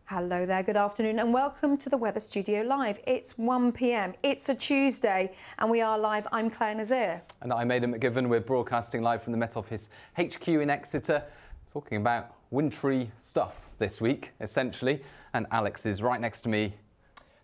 Hello there, good afternoon and welcome to the Weather Studio Live. It's 1 p.m, it's a Tuesday and we are live. I'm Clare and Aidan. And I'm Aidan McGivern. We're broadcasting live from the Met Office HQ in Exeter, talking about wintry stuff this week, essentially. And Alex is right next to me.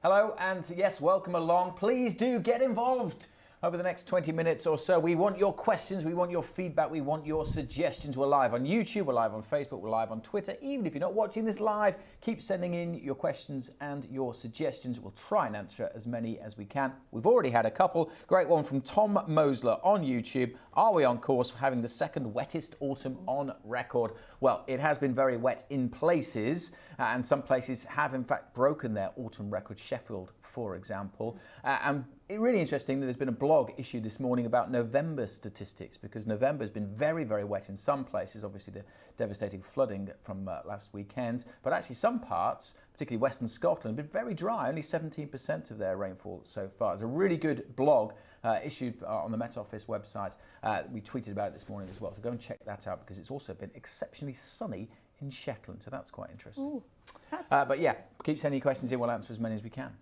Hello, and yes, welcome along. Please do get involved over the next 20 minutes or so. We want your questions, we want your feedback, we want your suggestions. We're live on YouTube, we're live on Facebook, we're live on Twitter. Even if you're not watching this live, keep sending in your questions and your suggestions. We'll try and answer as many as we can. We've already had a couple. Great one from Tom Mosler on YouTube. Are we on course for having the second wettest autumn on record? Well, it has been very wet in places, and some places have in fact broken their autumn record. Sheffield, for example. And it's really interesting that there's been a blog issued this morning about November statistics, because November has been very, very wet in some places, obviously the devastating flooding from last weekend, but actually some parts, particularly Western Scotland, have been very dry, only 17% of their rainfall so far. It's a really good blog issued on the Met Office website. We tweeted about it this morning as well, so go and check that out, because it's also been exceptionally sunny in Shetland, so that's quite interesting. Ooh, but yeah, keep sending your questions in, we'll answer as many as we can.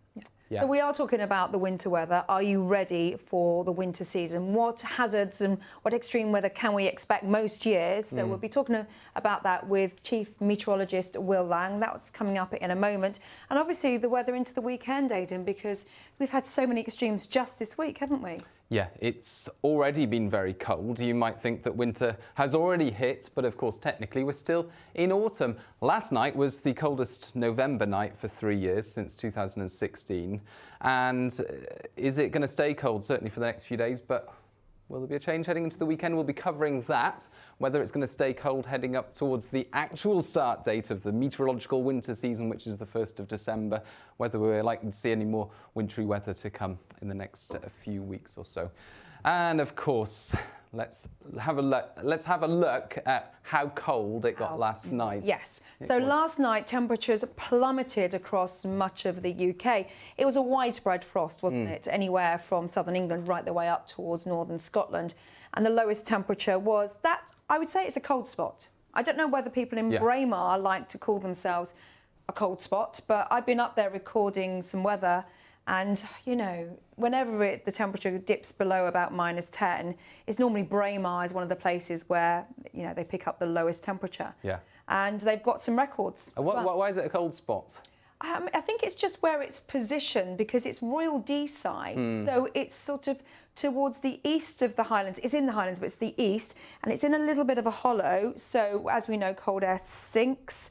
So we are talking about the winter weather. Are you ready for the winter season? What hazards and what extreme weather can we expect most years? So we'll be talking about that with Chief Meteorologist Will Lang. That's coming up in a moment. And obviously the weather into the weekend, Aidan, because we've had so many extremes just this week, haven't we? Yeah, it's already been very cold. You might think that winter has already hit, but of course, technically, we're still in autumn. Last night was the coldest November night for 3 years, since 2016. And is it going to stay cold? Certainly for the next few days, but will there be a change heading into the weekend? We'll be covering that, whether it's going to stay cold heading up towards the actual start date of the meteorological winter season, which is the 1st of December, whether we're likely to see any more wintry weather to come in the next few weeks or so. And of course, let's have a look at how cold it got last night. Yes. So last night, temperatures plummeted across much of the UK. It was a widespread frost, wasn't it? Anywhere from southern England right the way up towards northern Scotland. And the lowest temperature was that, I would say it's a cold spot. I don't know whether people in Braemar like to call themselves a cold spot, but I've been up there recording some weather. And, you know, whenever the temperature dips below about -10, it's normally Braemar is one of the places where, you know, they pick up the lowest temperature. Yeah. And they've got some records. Why is it a cold spot? I think it's just where it's positioned, because it's Royal Deeside. So it's sort of towards the east of the Highlands. It's in the Highlands, but it's the east. And it's in a little bit of a hollow. So, as we know, Coldest sinks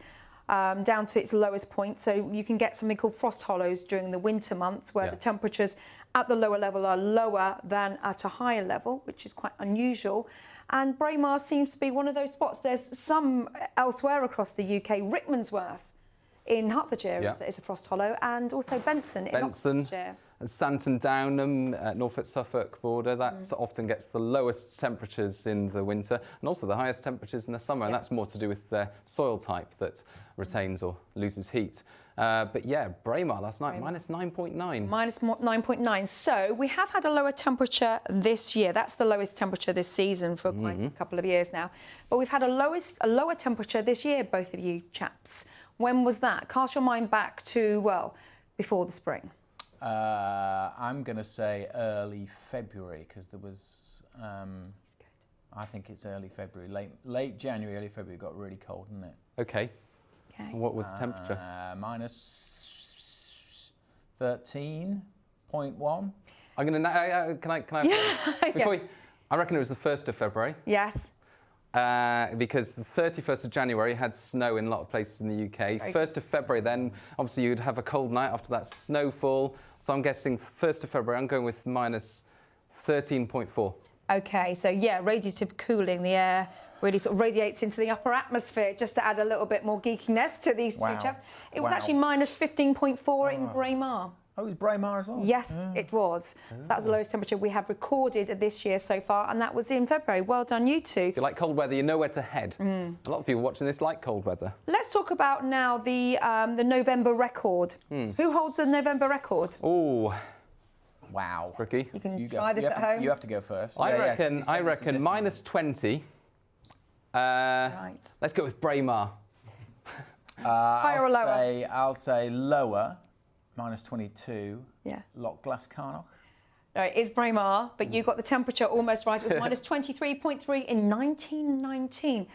down to its lowest point, so you can get something called frost hollows during the winter months, where the temperatures at the lower level are lower than at a higher level, which is quite unusual. And Braemar seems to be one of those spots. There's some elsewhere across the UK. Rickmansworth in Hertfordshire is a frost hollow, and also Benson in Oxfordshire. Santon Downham, Norfolk-Suffolk border, that often gets the lowest temperatures in the winter and also the highest temperatures in the summer, and that's more to do with their soil type that retains or loses heat. But yeah, Braemar last night, -9.9. -9.9. So we have had a lower temperature this year. That's the lowest temperature this season for quite a couple of years now. But we've had a lower temperature this year, both of you chaps. When was that? Cast your mind back to, well, before the spring. I'm going to say early February, because there was, I think it's early February, late January, early February, it got really cold, didn't it? Okay. And what was the temperature? -13.1. I'm going to, can I before I reckon it was the 1st of February. Yes. Because the 31st of January had snow in a lot of places in the UK. 1st of February, then obviously you'd have a cold night after that snowfall. So I'm guessing 1st of February, I'm going with -13.4. Okay, so yeah, radiative cooling, the air really sort of radiates into the upper atmosphere, just to add a little bit more geekiness to these two chaps. It was actually -15.4 in Braemar. Oh, it was Braemar as well? Yes, it was. So that was the lowest temperature we have recorded this year so far, and that was in February. Well done, you two. If you like cold weather, you know where to head. A lot of people watching this like cold weather. Let's talk about now the November record. Who holds the November record? Oh. Wow. Tricky. You can try this at home. You have to go first. I reckon -20. Right. Let's go with Braemar. Higher or lower? I'll say lower, minus 22. Yeah. Loch Glascarnoch. No, it is Braemar, but you got the temperature almost right. It was minus 23.3 in 1919.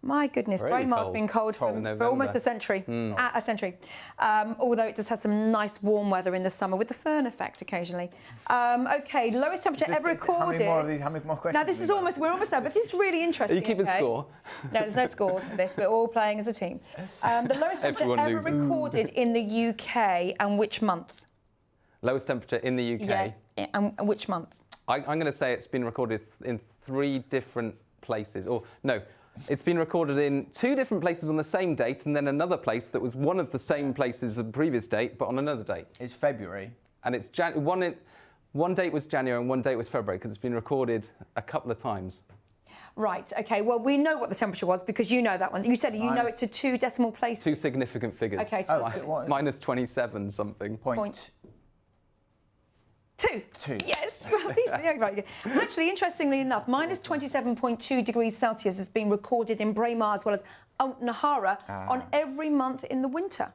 My goodness, Really Braemar's cold. been cold for almost a century. A century. Although it does have some nice warm weather in the summer with the Fern effect occasionally. Okay, lowest temperature ever recorded. How many more questions? Now this is almost, we're almost there, but this is really interesting. Are you keeping score? No, there's no scores for this. We're all playing as a team. The lowest temperature ever recorded in the UK, and which month? Lowest temperature in the UK? Yeah, and which month? I'm going to say it's been recorded in 3 different places. Or, no, it's been recorded in 2 different places on the same date, and then another place that was one of the same places of the previous date, but on another date. It's February. And it's one date was January and one date was February, because it's been recorded a couple of times. Right, okay, well, we know what the temperature was because you know that one. You said you know it to 2 decimal places. 2 significant figures. Okay, minus 27 something. Point 2. 2. Yes, well, these are very good. Actually, interestingly enough, minus 27.2 degrees Celsius has been recorded in Braemar as well as Altnahara on every month in the winter.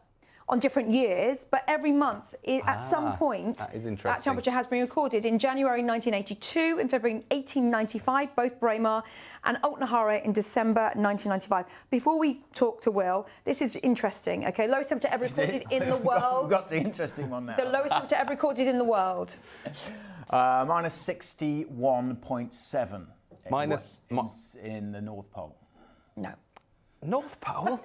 On different years, but every month at some point that is that temperature has been recorded in January 1982, in February 1895, both Braemar, and Altnahara in December 1995. Before we talk to Will, this is interesting. Okay, lowest temperature ever recorded in the world. We've got the interesting one now. The lowest temperature ever recorded in the world. Minus 61.7. Minus in the North Pole. No. North Pole?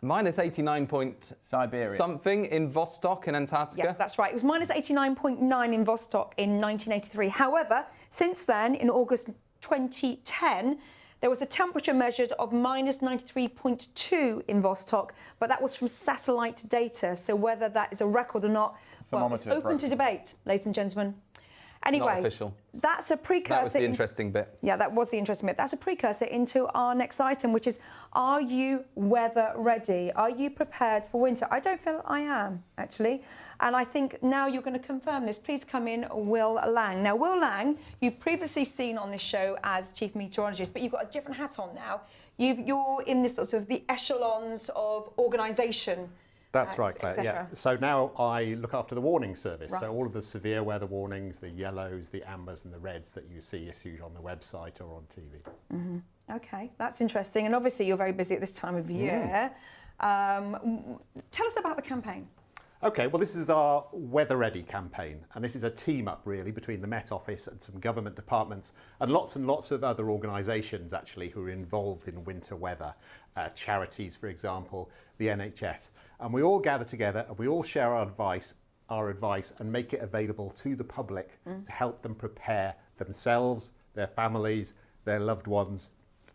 Minus 89 point Siberia. something in Vostok in Antarctica. Yeah, that's right. It was minus 89.9 in Vostok in 1983. However, since then, in August 2010, there was a temperature measured of minus 93.2 in Vostok, but that was from satellite data. So whether that is a record or not, well, it's open to debate, ladies and gentlemen. Anyway, Not official. That's a precursor. That was the interesting bit. Yeah, that was the interesting bit. That's a precursor into our next item, which is, are you weather ready? Are you prepared for winter? I don't feel I am, actually. And I think now you're going to confirm this. Please come in, Will Lang. Now, Will Lang, you've previously seen on this show as chief meteorologist, but you've got a different hat on now. You're in this sort of the echelons of organisation. That's right, Claire. Yeah. So now I look after the warning service. Right. So all of the severe weather warnings, the yellows, the ambers and the reds that you see issued on the website or on TV. Mm-hmm. Okay, that's interesting. And obviously you're very busy at this time of year. Tell us about the campaign. Okay, well, this is our Weather Ready campaign, and this is a team up really between the Met Office and some government departments and lots of other organisations actually who are involved in winter weather, charities, for example, the NHS, and we all gather together and we all share our advice and make it available to the public to help them prepare themselves, their families, their loved ones,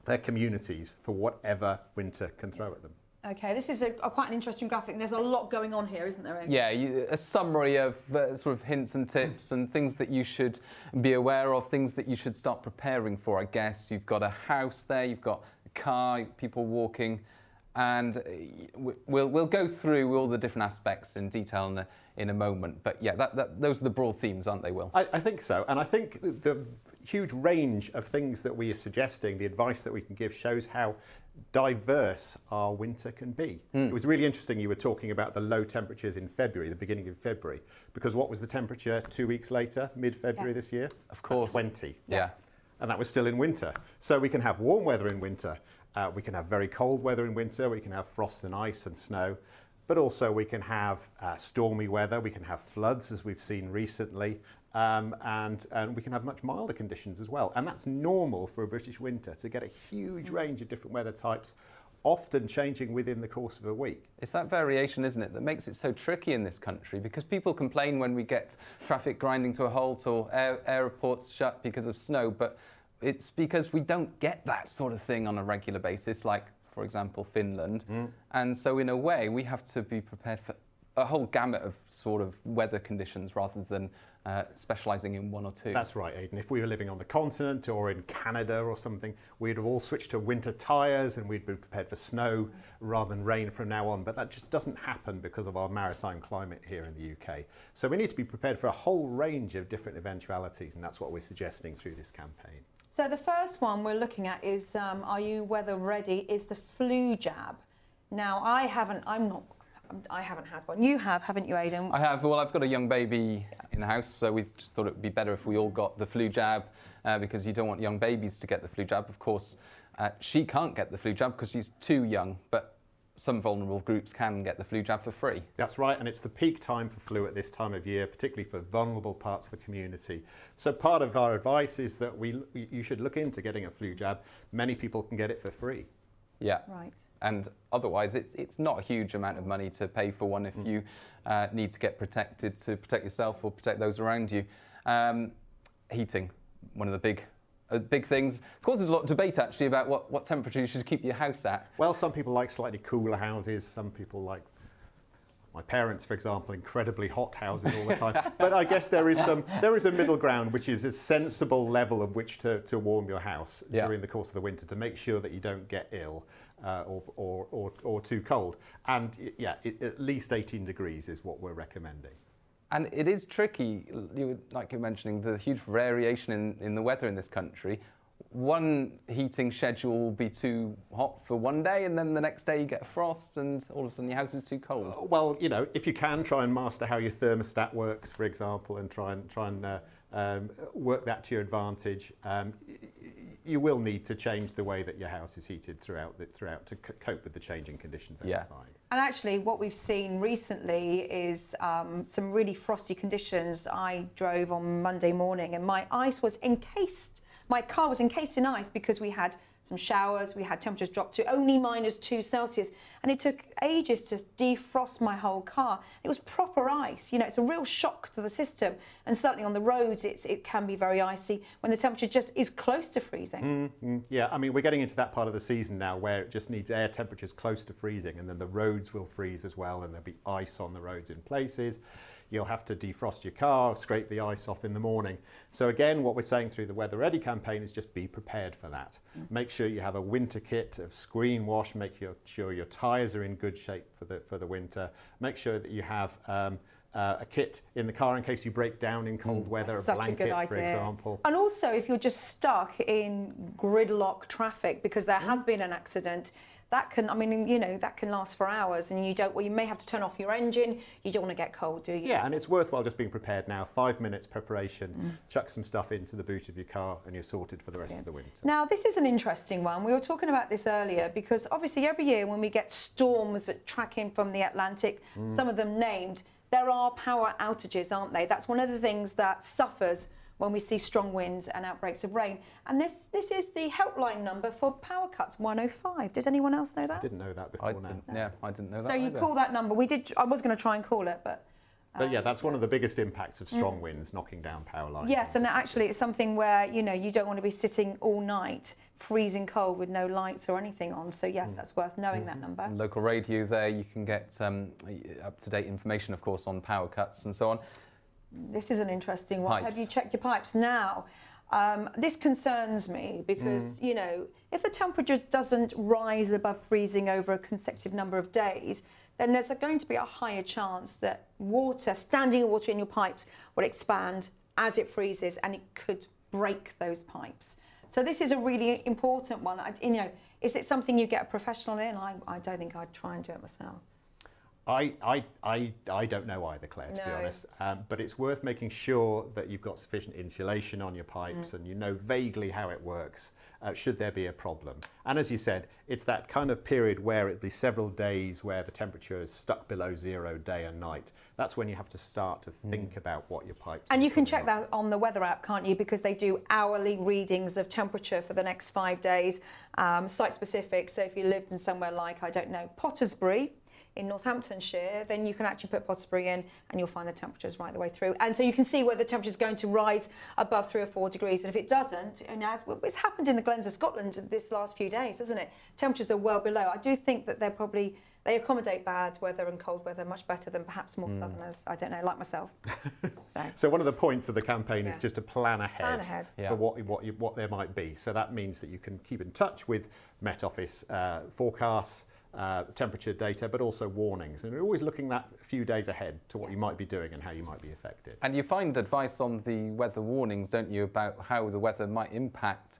their communities for whatever winter can throw at them. Okay, this is quite an interesting graphic. There's a lot going on here, isn't there, Aidan? Yeah, a summary of sort of hints and tips and things that you should be aware of, things that you should start preparing for, I guess. You've got a house there, you've got a car, people walking, and we'll go through all the different aspects in detail in a moment. But yeah, those are the broad themes, aren't they, Will? I think so, and I think the huge range of things that we are suggesting, the advice that we can give, shows how diverse our winter can be. It was really interesting you were talking about the low temperatures in February, the beginning of February, because what was the temperature 2 weeks later, mid-February this year? Of course. 20. Yeah. And that was still in winter. So we can have warm weather in winter, we can have very cold weather in winter, we can have frost and ice and snow, but also we can have stormy weather, we can have floods as we've seen recently, and we can have much milder conditions as well. And that's normal for a British winter, to get a huge range of different weather types, often changing within the course of a week. It's that variation, isn't it, that makes it so tricky in this country, because people complain when we get traffic grinding to a halt or airports shut because of snow, but it's because we don't get that sort of thing on a regular basis, like, for example, Finland. And so in a way, we have to be prepared for a whole gamut of sort of weather conditions rather than specialising in one or two. That's right, Aidan. If we were living on the continent or in Canada or something, we'd have all switched to winter tyres and we'd be prepared for snow rather than rain from now on. But that just doesn't happen because of our maritime climate here in the UK. So we need to be prepared for a whole range of different eventualities, and that's what we're suggesting through this campaign. So the first one we're looking at is, are you weather ready, is the flu jab. Now, I haven't had one. You have, haven't you, Aidan? I have. Well, I've got a young baby in the house, so we just thought it would be better if we all got the flu jab, because you don't want young babies to get the flu jab. Of course, she can't get the flu jab because she's too young, but some vulnerable groups can get the flu jab for free. That's right, and it's the peak time for flu at this time of year, particularly for vulnerable parts of the community. So part of our advice is that you should look into getting a flu jab. Many people can get it for free. Yeah. Right. And otherwise, it's not a huge amount of money to pay for one if you need to get protected, to protect yourself or protect those around you. Heating, one of the big things. Causes a lot of debate actually about what temperature you should keep your house at. Well, some people like slightly cooler houses. Some people like, my parents, for example, incredibly hot houses all the time. But I guess there is a middle ground, which is a sensible level of which to warm your house during the course of the winter to make sure that you don't get ill or too cold. And yeah, at least 18 degrees is what we're recommending. And it is tricky, like you're mentioning, the huge variation in the weather in this country. One heating schedule will be too hot for one day, and then the next day you get frost, and all of a sudden your house is too cold. Well, you know, if you can try and master how your thermostat works, for example, and try and work that to your advantage, you will need to change the way that your house is heated throughout to cope with the changing conditions outside. And actually, what we've seen recently is some really frosty conditions. I drove on Monday morning, and my car was encased in ice because we had some showers, we had temperatures drop to only -2 Celsius, and it took ages to defrost my whole car. It was proper ice. You know, it's a real shock to the system, and certainly on the roads it can be very icy when the temperature just is close to freezing. Yeah, I mean, we're getting into that part of the season now where it just needs air temperatures close to freezing, and then the roads will freeze as well, and there'll be ice on the roads in places. You'll have to defrost your car, scrape the ice off in the morning. So again, what we're saying through the Weather Ready campaign is just be prepared for that. Make sure you have a winter kit of screen wash, make sure your tyres are in good shape for the winter. Make sure that you have a kit in the car in case you break down in cold weather, a blanket, for example. And also, if you're just stuck in gridlock traffic because there has been an accident, that can, I mean, you know, that can last for hours, and you may have to turn off your engine. You don't want to get cold, do you? Yeah, and it's worthwhile just being prepared now. 5 minutes preparation, chuck some stuff into the boot of your car, and you're sorted for the rest of the winter. Now, this is an interesting one. We were talking about this earlier because obviously every year when we get storms that track in from the Atlantic, some of them named, there are power outages, aren't they? That's one of the things that suffers when we see strong winds and outbreaks of rain. And this is the helpline number for power cuts, 105. Did anyone else know that? I didn't know that before now. Yeah, I didn't know that So you either. call that number. I was going to try and call it, but yeah, that's one of the biggest impacts of strong winds, knocking down power lines. yes, and actually it's something where, you know, you don't want to be sitting all night freezing cold with no lights or anything on. So yes, that's worth knowing that number. On local radio there, you can get up-to-date information, of course, on power cuts and so on. This is an interesting one. Pipes. Have you checked your pipes now? This concerns me because, you know, if the temperature doesn't rise above freezing over a consecutive number of days, then there's going to be a higher chance that standing water in your pipes will expand as it freezes, and it could break those pipes. So this is a really important one. You know, is it something you get a professional in? I don't think I'd try and do it myself. I don't know either, Claire, to be honest. But it's worth making sure that you've got sufficient insulation on your pipes and you know vaguely how it works, should there be a problem. And as you said, it's that kind of period where it'd be several days where the temperature is stuck below 0 day and night. That's when you have to start to think about what your pipes And you can check that on the weather app, can't you? Because they do hourly readings of temperature for the next 5 days, site specific. So if you lived in somewhere like, I don't know, Pottersbury, in Northamptonshire, then you can actually put Pottersbury in and you'll find the temperatures right the way through. And so you can see whether the temperature is going to rise above 3 or 4 degrees. And if it doesn't, and as it's happened in the Glens of Scotland this last few days, hasn't it? Temperatures are well below. I do think that they accommodate bad weather and cold weather much better than perhaps more southerners. I don't know, like myself. So one of the points of the campaign is just to plan ahead, Yeah. for what there might be. So that means that you can keep in touch with Met Office forecasts, temperature data, but also warnings. And we're always looking that few days ahead to what you might be doing and how you might be affected. And you find advice on the weather warnings, don't you, about how the weather might impact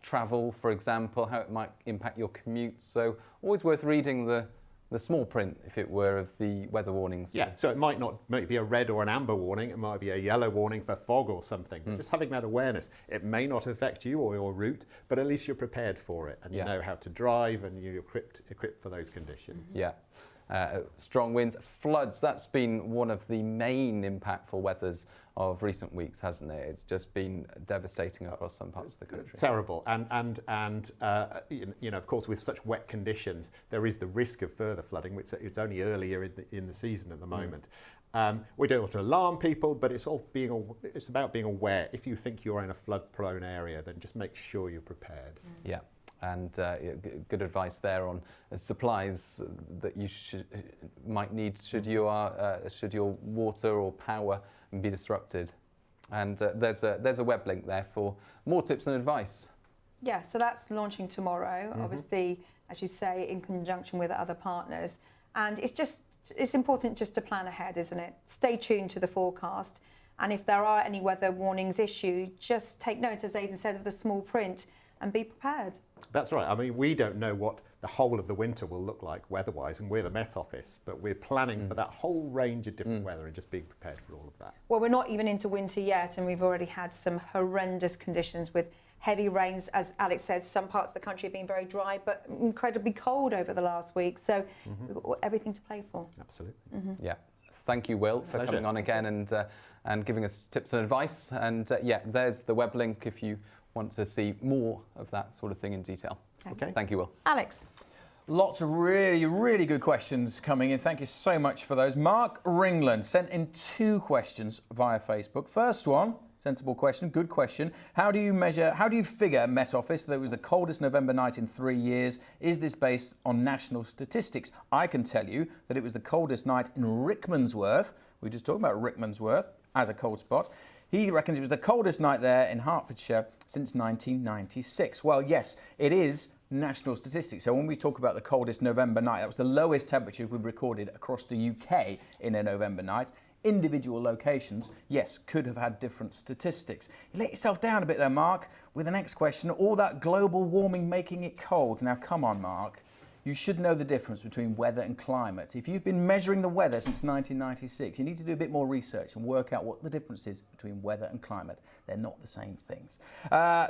travel, for example, how it might impact your commute. So always worth reading the the small print, if it were, of the weather warnings. Yeah, so it might be a red or an amber warning, it might be a yellow warning for fog or something. Just having that awareness, it may not affect you or your route, but at least you're prepared for it and you know how to drive and you're equipped for those conditions. Yeah. Strong winds, floods, that's been one of the main impactful weathers of recent weeks, hasn't it? It's just been devastating across some parts of the country. Terrible, and you know, of course, with such wet conditions, there is the risk of further flooding, which it's only earlier in the season at the moment. We don't want to alarm people, but it's about being aware. If you think you're in a flood-prone area, then just make sure you're prepared. Yeah. And good advice there on supplies that you might need should your water or power be disrupted. And there's a web link there for more tips and advice. Yeah, so that's launching tomorrow, obviously, as you say, in conjunction with other partners. And it's important just to plan ahead, isn't it? Stay tuned to the forecast. And if there are any weather warnings issued, just take note, as Aidan said, of the small print and be prepared. That's right. I mean, we don't know what the whole of the winter will look like weather-wise, and we're the Met Office, but we're planning for that whole range of different weather and just being prepared for all of that. Well, we're not even into winter yet, and we've already had some horrendous conditions with heavy rains. As Alex said, some parts of the country have been very dry, but incredibly cold over the last week. So we've got everything to play for. Absolutely. Yeah. Thank you, Will, for Pleasure. coming on again and giving us tips and advice. And yeah, there's the web link if you want to see more of that sort of thing in detail. Okay. Thank you, Will. Alex. Lots of really, really good questions coming in. Thank you so much for those. Mark Ringland sent in 2 questions via Facebook. First one, sensible question, good question. How do you figure, Met Office, that it was the coldest November night in 3 years? Is this based on national statistics? I can tell you that it was the coldest night in Rickmansworth. We were just talking about Rickmansworth as a cold spot. He reckons it was the coldest night there in Hertfordshire since 1996. Well, yes, it is national statistics. So when we talk about the coldest November night, that was the lowest temperature we've recorded across the UK in a November night. Individual locations, yes, could have had different statistics. You let yourself down a bit there, Mark, with the next question. All that global warming making it cold. Now, come on, Mark. You should know the difference between weather and climate. If you've been measuring the weather since 1996, you need to do a bit more research and work out what the difference is between weather and climate. They're not the same things.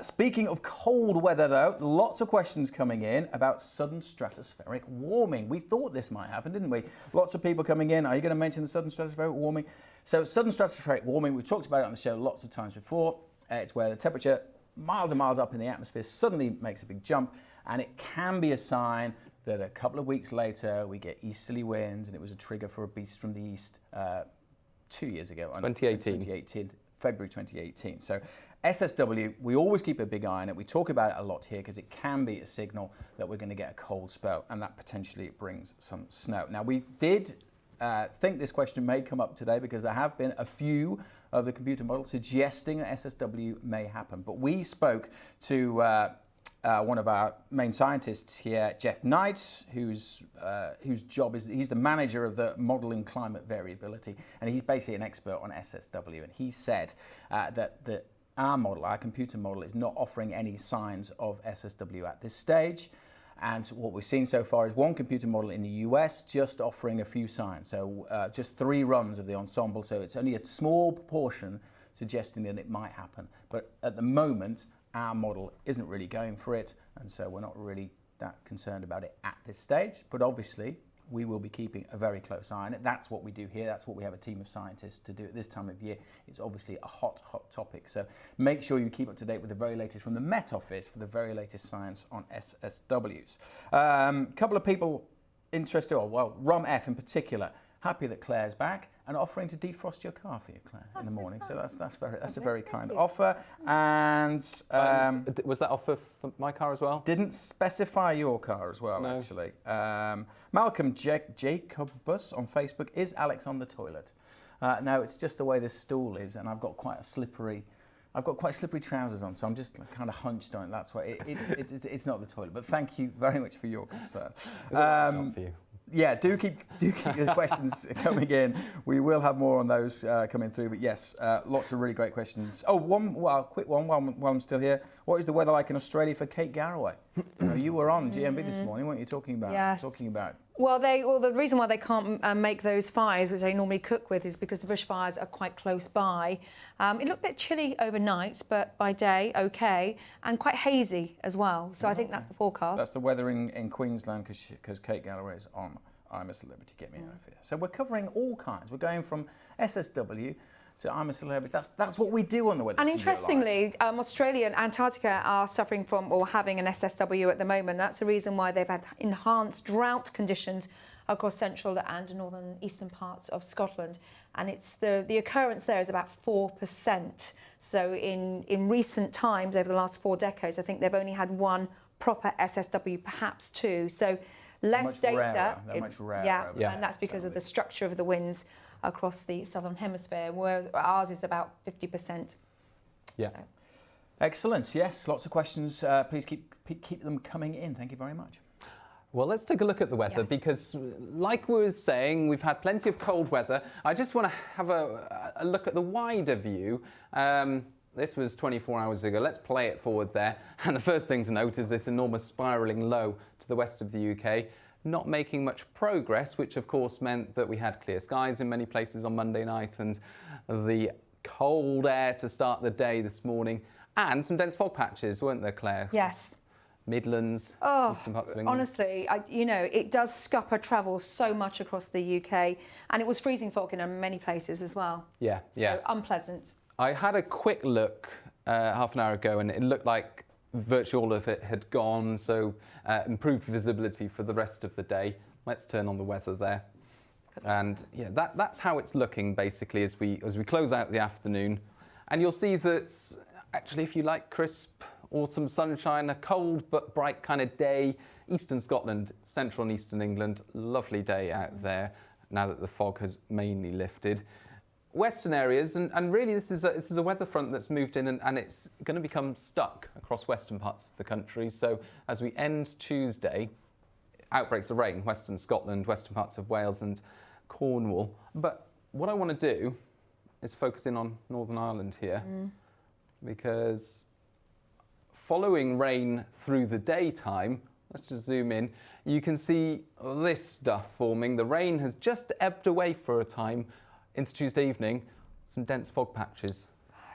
Speaking of cold weather, though, lots of questions coming in about sudden stratospheric warming. We thought this might happen, didn't we? Lots of people coming in. Are you going to mention the sudden stratospheric warming? So sudden stratospheric warming, we've talked about it on the show lots of times before. It's where the temperature miles and miles up in the atmosphere suddenly makes a big jump, and it can be a sign that a couple of weeks later we get easterly winds, and it was a trigger for a beast from the east 2 years ago. 2018. February 2018. So SSW, we always keep a big eye on it. We talk about it a lot here because it can be a signal that we're going to get a cold spell, and that potentially brings some snow. Now, we did think this question may come up today because there have been a few of the computer models suggesting that SSW may happen. But we spoke to one of our main scientists here, Jeff Knight, whose job is, he's the manager of the modeling climate variability, and he's basically an expert on SSW. And he said that our model, our computer model, is not offering any signs of SSW at this stage. And what we've seen so far is one computer model in the US just offering a few signs. So just 3 runs of the ensemble. So it's only a small proportion suggesting that it might happen. But at the moment, our model isn't really going for it, and so we're not really that concerned about it at this stage. But obviously, we will be keeping a very close eye on it. That's what we do here. That's what we have a team of scientists to do at this time of year. It's obviously a hot topic. So make sure you keep up to date with the very latest from the Met Office for the very latest science on SSWs. A couple of people interested, Rum F in particular, happy that Claire's back and offering to defrost your car for you, Claire, in the morning. So that's a very kind offer. And was that offer for my car as well? Didn't specify your car as well, no. Actually. Malcolm Jacobus on Facebook, is Alex on the toilet? No, it's just the way this stool is, and I've got quite slippery trousers on, so I'm just kind of hunched on it. That's why it's not the toilet. But thank you very much for your concern. Not for you. Yeah, do keep your questions coming in. We will have more on those coming through. But yes, lots of really great questions. Oh, quick one while I'm still here. What is the weather like in Australia for Kate Garraway? You were on GMB this morning, weren't you, talking about Well, the reason why they can't make those fires, which they normally cook with, is because the bushfires are quite close by. It looked a bit chilly overnight, but by day, okay, and quite hazy as well. So I think that's the forecast. That's the weather in Queensland, because Kate Galloway is on I'm a Celebrity, Get Me Out of Here. So we're covering all kinds. We're going from SSW to I'm a Celebrity. That's what we do on the Weather And Studio interestingly, Australia and Antarctica are suffering from or having an SSW at the moment. That's the reason why they've had enhanced drought conditions across central and northern eastern parts of Scotland. And it's the occurrence there is about 4%. So in recent times, over the last 4 decades, I think they've only had one proper SSW, perhaps two. So less much data. Rarer. They're much rarer. Yeah, and that's because of the structure of the winds across the southern hemisphere, whereas ours is about 50%. Yeah. So. Excellent. Yes, lots of questions. Please keep them coming in. Thank you very much. Well, let's take a look at the weather because, like we were saying, we've had plenty of cold weather. I just want to have a look at the wider view. This was 24 hours ago. Let's play it forward there. And the first thing to note is this enormous spiralling low to the west of the UK, not making much progress, which of course meant that we had clear skies in many places on Monday night and the cold air to start the day this morning, and some dense fog patches, weren't there, Claire? Yes. Midlands, eastern parts of England. Honestly, it does scupper travel so much across the UK, and it was freezing fog in many places as well. Yeah, so unpleasant. I had a quick look half an hour ago, and it looked like virtually all of it had gone, so improved visibility for the rest of the day. Let's turn on the weather there. And yeah, that's how it's looking basically as we close out the afternoon. And you'll see that actually, if you like crisp autumn sunshine, a cold but bright kind of day, eastern Scotland, central and eastern England, lovely day out there now that the fog has mainly lifted. Western areas, and really this is a weather front that's moved in and it's going to become stuck across western parts of the country. So as we end Tuesday, outbreaks of rain, western Scotland, western parts of Wales and Cornwall. But what I want to do is focus in on Northern Ireland here, because following rain through the daytime, let's just zoom in, you can see this stuff forming. The rain has just ebbed away for a time into Tuesday evening, some dense fog patches.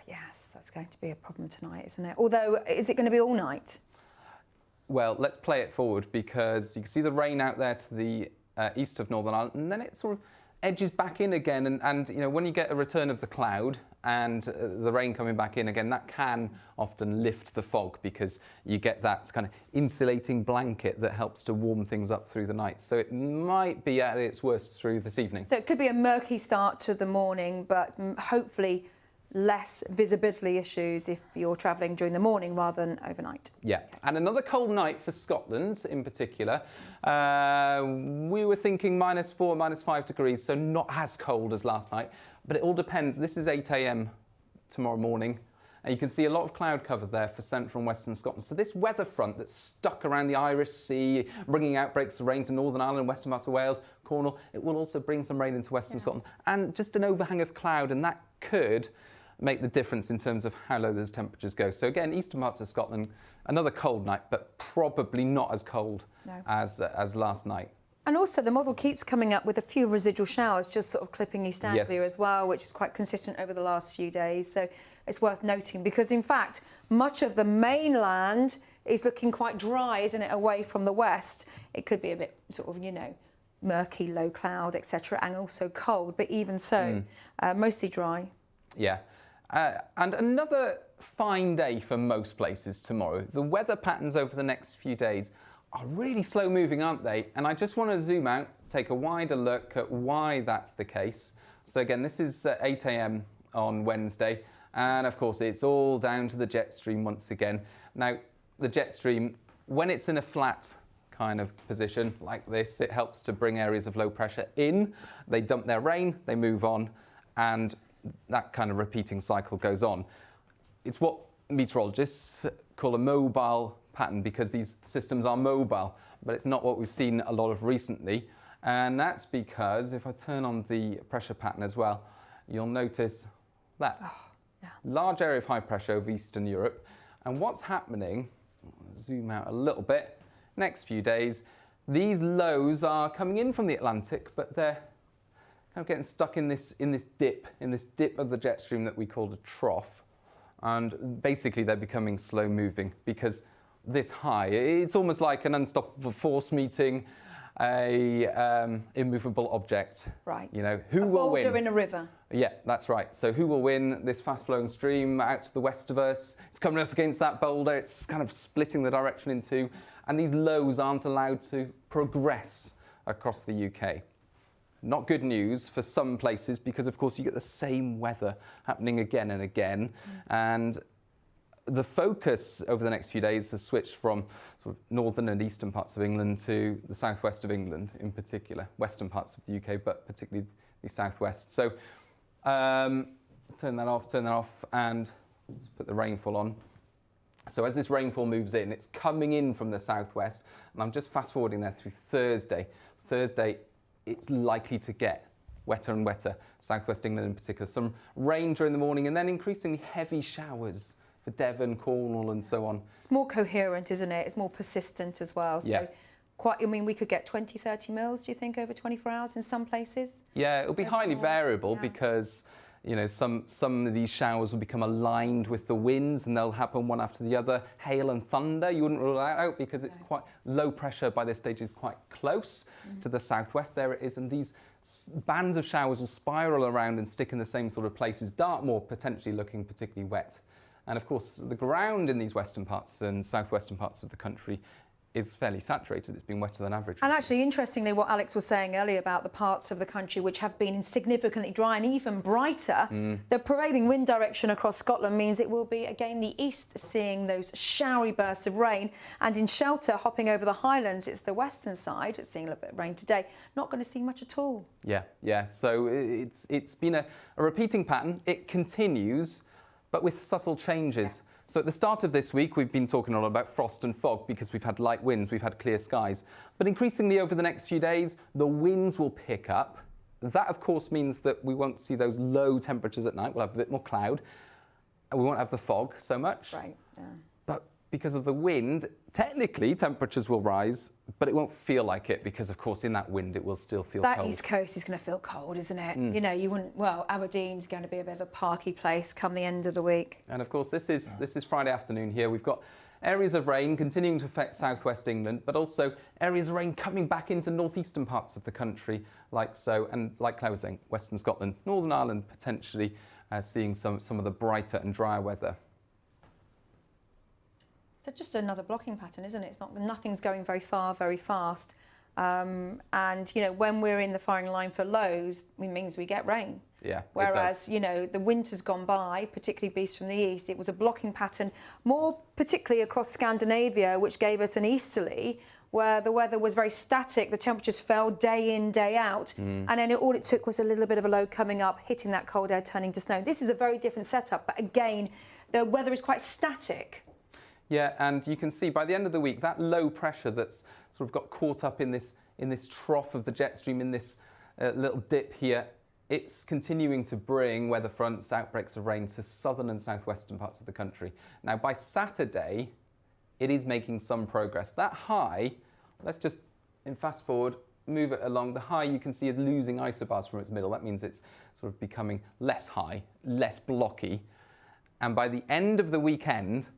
Yes, that's going to be a problem tonight, isn't it? Although, is it going to be all night? Well, let's play it forward, because you can see the rain out there to the east of Northern Ireland, and then it sort of edges back in again. And you know, when you get a return of the cloud and the rain coming back in again, that can often lift the fog, because you get that kind of insulating blanket that helps to warm things up through the night. So it might be at its worst through this evening. So it could be a murky start to the morning, but hopefully less visibility issues if you're travelling during the morning rather than overnight. Yeah, and another cold night for Scotland in particular. We were thinking -4, -5 degrees, so not as cold as last night, but it all depends. This is 8 a.m. tomorrow morning, and you can see a lot of cloud cover there for central and western Scotland. So this weather front that's stuck around the Irish Sea, bringing outbreaks of rain to Northern Ireland, western parts of Wales, Cornwall, it will also bring some rain into western Scotland, and just an overhang of cloud, and that could make the difference in terms of how low those temperatures go. So again, eastern parts of Scotland, another cold night, but probably not as cold as last night. And also the model keeps coming up with a few residual showers, just sort of clipping East Anglia as well, which is quite consistent over the last few days. So it's worth noting, because in fact, much of the mainland is looking quite dry, isn't it, away from the west. It could be a bit sort of, murky, low cloud, etc., and also cold, but even so, mostly dry. Yeah. And another fine day for most places tomorrow. The weather patterns over the next few days are really slow moving, aren't they? And I just want to zoom out, take a wider look at why that's the case. So again, this is 8 a.m. on Wednesday. And of course, it's all down to the jet stream once again. Now, the jet stream, when it's in a flat kind of position like this, it helps to bring areas of low pressure in. They dump their rain, they move on, and that kind of repeating cycle goes on. It's what meteorologists call a mobile pattern, because these systems are mobile, but it's not what we've seen a lot of recently. And that's because if I turn on the pressure pattern as well, you'll notice that large area of high pressure over Eastern Europe. And what's happening, zoom out a little bit, next few days, These lows are coming in from the Atlantic, but they're kind of getting stuck in this dip of the jet stream that we called a trough. And basically they're becoming slow moving because this high, it's almost like an unstoppable force meeting a immovable object. Right. You know, who will win? A boulder in a river. Yeah, that's right. So who will win this fast-flowing stream out to the west of us? It's coming up against that boulder. It's kind of splitting the direction in two. And these lows aren't allowed to progress across the UK. Not good news for some places because, of course, you get the same weather happening again and again. And the focus over the next few days has switched from sort of northern and eastern parts of England to the southwest of England in particular, western parts of the UK, but particularly the southwest. So turn that off, and put the rainfall on. So as this rainfall moves in, it's coming in from the southwest, and I'm just fast forwarding there through Thursday. Thursday, it's likely to get wetter and wetter, southwest England in particular. Some rain during the morning and then increasingly heavy showers for Devon, Cornwall and so on. It's more coherent, isn't it? It's more persistent as well. So Yeah. I mean, we could get 20, 30 mils, do you think, over 24 hours in some places? Yeah, it'll be highly Overall, variable yeah. because, you know, some of these showers will become aligned with the winds and they'll happen one after the other. Hail and thunder, you wouldn't rule that out because it's quite low pressure by this stage is quite close to the southwest. There it is, and these bands of showers will spiral around and stick in the same sort of places. Dartmoor potentially looking particularly wet. And of course, the ground in these western parts and southwestern parts of the country is fairly saturated. It's been wetter than average. And actually, interestingly, what Alex was saying earlier about the parts of the country which have been significantly dry and even brighter, the prevailing wind direction across Scotland means it will be, again, the east seeing those showery bursts of rain. And in shelter, hopping over the Highlands, it's the western side, it's seeing a little bit of rain today, not going to see much at all. Yeah. So it's been a repeating pattern. It continues, but with subtle changes. Yeah. So at the start of this week, we've been talking a lot about frost and fog because we've had light winds, we've had clear skies. But increasingly over the next few days, the winds will pick up. That, of course, means that we won't see those low temperatures at night. We'll have a bit more cloud. And we won't have the fog so much. Right, yeah. But because of the wind, technically temperatures will rise, but it won't feel like it because, of course, in that wind, it will still feel That cold. east coast is going to feel cold, isn't it? You know, you wouldn't. Well, Aberdeen's going to be a bit of a parky place come the end of the week. And of course, this is Friday afternoon here. We've got areas of rain continuing to affect southwest England, but also areas of rain coming back into northeastern parts of the country, like so, and like Clare was saying, western Scotland, Northern Ireland potentially seeing some of the brighter and drier weather. So just another blocking pattern, isn't it? It's not, nothing's going very far, very fast. And, you know, when we're in the firing line for lows, it means we get rain. Yeah. Whereas, you know, the winter's gone by, particularly beast from the east, it was a blocking pattern, more particularly across Scandinavia, which gave us an easterly, where the weather was very static, the temperatures fell day in, day out, and then all it took was a little bit of a low coming up, hitting that cold air, turning to snow. This is a very different setup, but again, the weather is quite static. Yeah, and you can see by the end of the week, that low pressure that's sort of got caught up in this trough of the jet stream, in this little dip here, it's continuing to bring weather fronts, outbreaks of rain to southern and southwestern parts of the country. Now, by Saturday, it is making some progress. That high, let's just, in fast forward, move it along. The high you can see is losing isobars from its middle. That means it's sort of becoming less high, less blocky. And by the end of the weekend,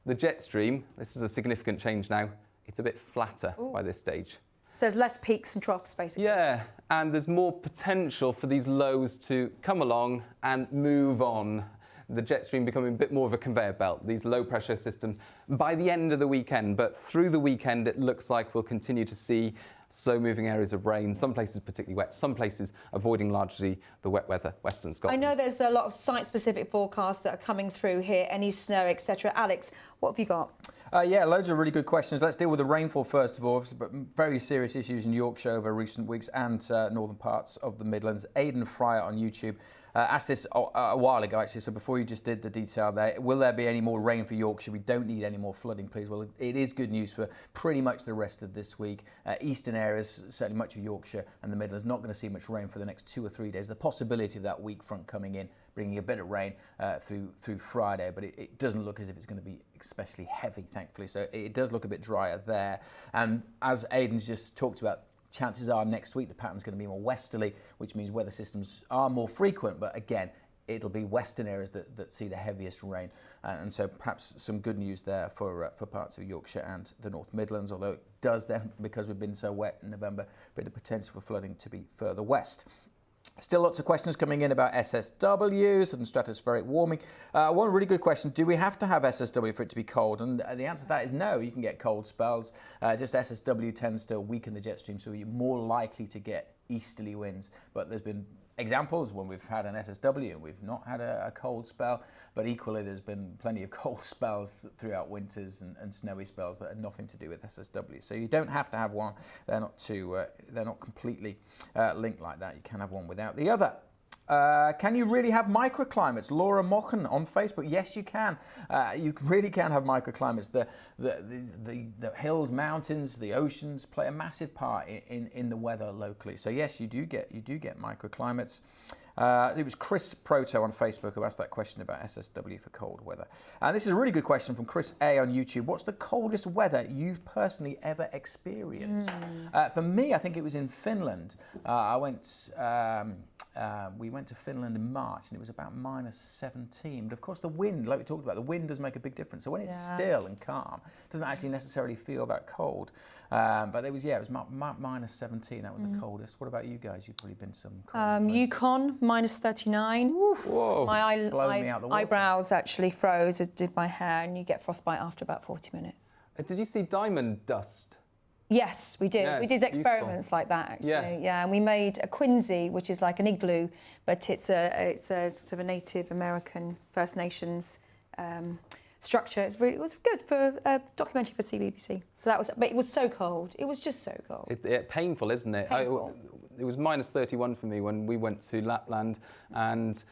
the jet stream, this is a significant change now, it's a bit flatter by this stage. So there's less peaks and troughs, basically. Yeah, and there's more potential for these lows to come along and move on. The jet stream becoming a bit more of a conveyor belt, these low pressure systems, by the end of the weekend. But through the weekend, it looks like we'll continue to see slow moving areas of rain, some places particularly wet, some places avoiding largely the wet weather, western Scotland. I know there's a lot of site-specific forecasts that are coming through here, any snow, etc. Alex, what have you got? Yeah, loads of really good questions. Let's deal with the rainfall first of all, but very serious issues in Yorkshire over recent weeks and northern parts of the Midlands. Aidan Fryer on YouTube asked this a while ago, actually, so before you just did the detail there, will there be any more rain for Yorkshire? We don't need any more flooding, please. Well, it is good news for pretty much the rest of this week. Eastern areas, certainly much of Yorkshire and the Midlands, not going to see much rain for the next 2 or 3 days. The possibility of that weak front coming in, bringing a bit of rain through Friday, but it doesn't look as if it's going to be especially heavy, thankfully. So it does look a bit drier there. And as Aidan's just talked about, chances are next week the pattern's going to be more westerly, which means weather systems are more frequent. But again, it'll be western areas that see the heaviest rain. And so perhaps some good news there for parts of Yorkshire and the North Midlands, although it does then, because we've been so wet in November, bring the potential for flooding to be further west. Still lots of questions coming in about SSWs and stratospheric warming. One really good question, do we have to have SSW for it to be cold? And the answer to that is no, you can get cold spells. Just SSW tends to weaken the jet stream, so you're more likely to get easterly winds. But there's been examples when we've had an SSW and we've not had a cold spell, but equally there's been plenty of cold spells throughout winters and snowy spells that have nothing to do with SSW. So you don't have to have one. They're not completely linked like that. You can have one without the other. Can you really have microclimates? Laura Mochen on Facebook. Yes, you can. You really can have microclimates. The hills, mountains, the oceans play a massive part in the weather locally. So yes, you do get microclimates. It was Chris Proto on Facebook who asked that question about SSW for cold weather. And this is a really good question from Chris A on YouTube. What's the coldest weather you've personally ever experienced? For me, I think it was in Finland. We went to Finland in March and it was about -17. But of course the wind, like we talked about, the wind does make a big difference. So when it's still and calm, it doesn't actually necessarily feel that cold. But it was -17. That was the coldest. What about you guys? You've probably been some cold Yukon, -39. Whoa. My eyebrows actually froze, as did my hair, and you get frostbite after about 40 minutes. Did you see diamond dust? Yes, we did. Yeah, we did experiments like that, actually. Yeah, and we made a quinsy, which is like an igloo, but it's a sort of a Native American First Nations structure. It was good for a documentary for CBBC. So that was, but it was so cold. It was just so cold. Painful, isn't it? Painful. It was -31 for me when we went to Lapland, and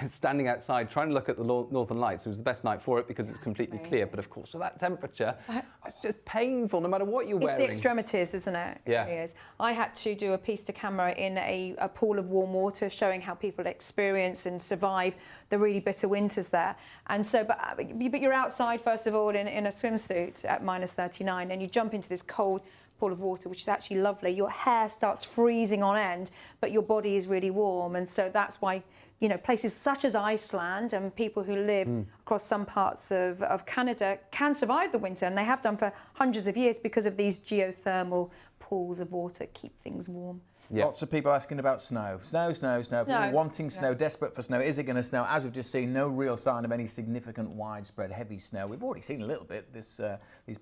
standing outside trying to look at the Northern Lights. It was the best night for it because it's completely clear. But of course, with that temperature, it's just painful no matter what you're wearing. It's the extremities, isn't it? Yeah. It really is. I had to do a piece to camera in a pool of warm water, showing how people experience and survive the really bitter winters there. And so, but you're outside first of all in a swimsuit at -39, and you jump into this cold pool of water, which is actually lovely. Your hair starts freezing on end, but your body is really warm. And so that's why, you know, places such as Iceland and people who live across some parts of Canada can survive the winter, and they have done for hundreds of years because of these geothermal pools of water keep things warm. Yeah. Lots of people asking about snow. Snow. People wanting snow, desperate for snow. Is it going to snow? As we've just seen, no real sign of any significant widespread heavy snow. We've already seen a little bit these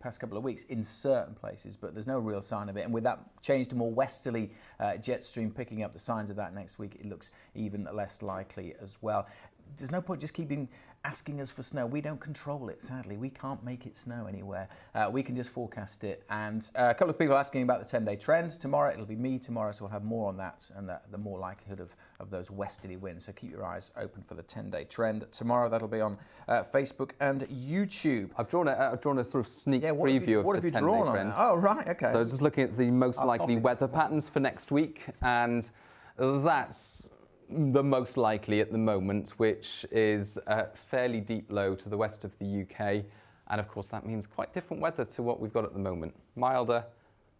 past couple of weeks in certain places, but there's no real sign of it. And with that change to more westerly jet stream picking up the signs of that next week, it looks even less likely as well. There's no point just keeping asking us for snow. We don't control it, sadly. We can't make it snow anywhere. We can just forecast it. And a couple of people asking about the 10-day trend. Tomorrow, it'll be me tomorrow, so we'll have more on that and the more likelihood of those westerly winds. So keep your eyes open for the 10-day trend. Tomorrow, that'll be on Facebook and YouTube. I've drawn a sort of sneak preview of the 10-day trend. Oh, right, okay. So I was just looking at the most likely weather patterns for next week, and that's the most likely at the moment, which is a fairly deep low to the west of the UK. And of course, that means quite different weather to what we've got at the moment. Milder,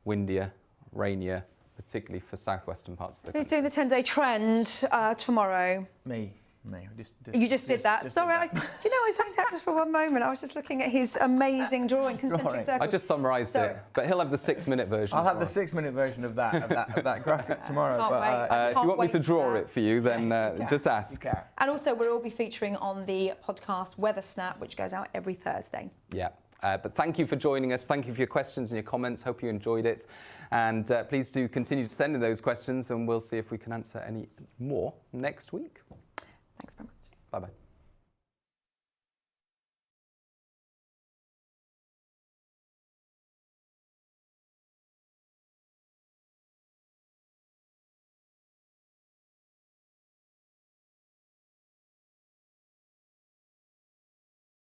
windier, rainier, particularly for southwestern parts of the country. Who's doing the 10-day trend tomorrow? Me. You just did that. Sorry, do you know I zoned out just for one moment? I was just looking at his amazing drawing, concentric circles. I just summarised it, but he'll have the 6-minute version. I'll have the 6-minute version of that graphic tomorrow. If you want me to draw it for you, then just ask. And also, we'll all be featuring on the podcast Weather Snap, which goes out every Thursday. Yeah. But thank you for joining us. Thank you for your questions and your comments. Hope you enjoyed it. And please do continue to send in those questions, and we'll see if we can answer any more next week. Thanks very much. Bye-bye.